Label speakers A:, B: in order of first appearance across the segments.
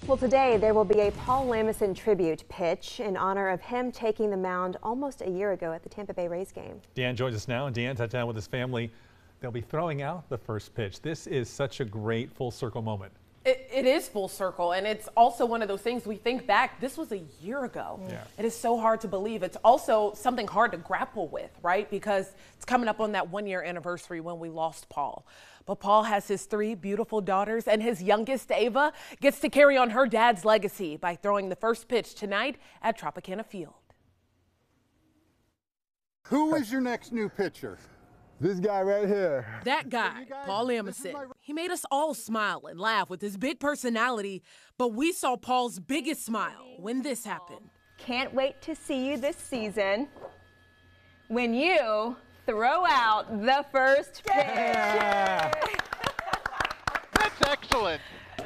A: Well, today there will be a Paul Lamison tribute pitch in honor of him taking the mound almost a year ago at the Tampa Bay Rays game. Dan joins us now, and Dan's at town with his family. They'll be throwing out the first pitch. This is such a great full circle moment.
B: It is full circle, and it's also one of those things we think back, this was a year ago.
A: Yeah.
B: It is so hard to believe. It's also something hard to grapple with, right? Because it's coming up on that 1-year anniversary when we lost Paul. But Paul has his 3 beautiful daughters, and his youngest, Ava, gets to carry on her dad's legacy by throwing the first pitch tonight at Tropicana Field.
C: Who is your next new pitcher?
D: This guy right here.
B: That guy, Paul Lamison. He made us all smile and laugh with his big personality, but we saw Paul's biggest smile when this happened.
E: Can't wait to see you this season when you throw out the first pitch.
C: Yeah.
F: That's excellent.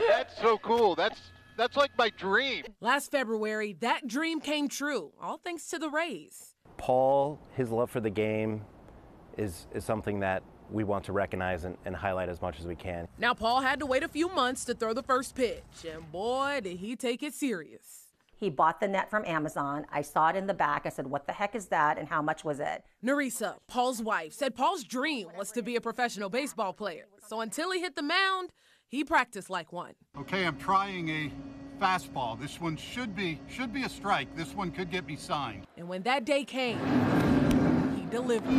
F: That's so cool. That's like my dream.
B: Last February, that dream came true, all thanks to the Rays.
G: Paul, his love for the game is something that we want to recognize and highlight as much as we can.
B: Now, Paul had to wait a few months to throw the first pitch, and boy, did he take it serious.
H: He bought the net from Amazon. I saw it in the back. I said, what the heck is that, and how much was it?
B: Nerissa, Paul's wife, said Paul's dream was to be a professional baseball player. So until he hit the mound, he practiced like one.
C: Okay, I'm trying a fastball. This one should be a strike. This one could get me signed.
B: And when that day came, he delivered.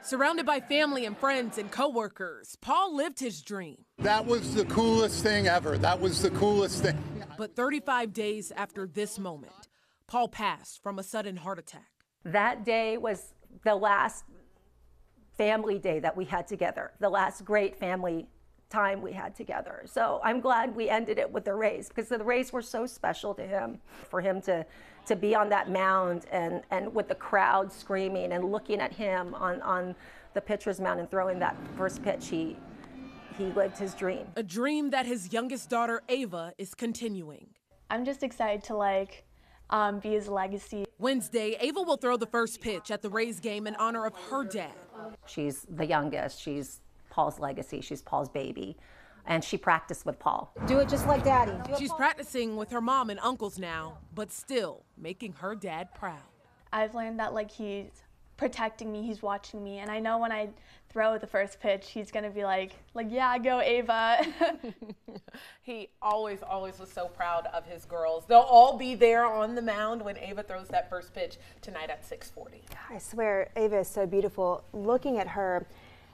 B: Surrounded by family and friends and coworkers, Paul lived his dream.
C: That was the coolest thing ever. That was the coolest thing.
B: But 35 days after this moment, Paul passed from a sudden heart attack.
H: That day was the last family day that we had together, the last great family time we had together. So I'm glad we ended it with the Rays, because the Rays were so special to him. For him to be on that mound and with the crowd screaming and looking at him on the pitcher's mound and throwing that first pitch, he lived his dream.
B: A dream that his youngest daughter, Ava, is continuing.
I: I'm just excited to be his legacy.
B: Wednesday, Ava will throw the first pitch at the Rays game in honor of her dad.
H: She's the youngest. She's Paul's legacy. She's Paul's baby. And she practiced with Paul. Do it just like Daddy.
B: She's practicing with her mom and uncles now, but still making her dad proud.
I: I've learned that he's protecting me, he's watching me, and I know when I throw the first pitch, he's gonna be like, yeah, go Ava.
B: He always was so proud of his girls. They'll all be there on the mound when Ava throws that first pitch tonight at 6:40.
A: I swear, Ava is so beautiful. Looking at her,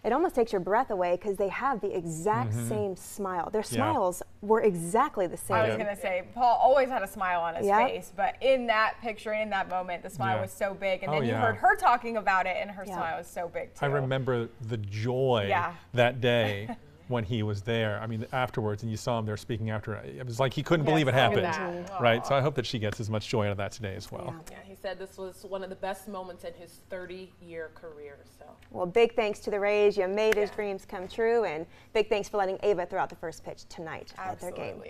A: it almost takes your breath away because they have the exact same smile. Their smiles were exactly the same.
E: I was going to say, Paul always had a smile on his face, but in that picture, in that moment, the smile was so big. And then you heard her talking about it, and her smile was so big, too.
D: I remember the joy that day when he was there. I mean, afterwards, and you saw him there speaking after, it was like he couldn't believe it happened. Right? So I hope that she gets as much joy out of that today as well.
B: Yeah, he said this was one of the best moments in his 30-year career. So.
A: Well, big thanks to the Rays. You made his dreams come true, and big thanks for letting Ava throw out the first pitch tonight at their game.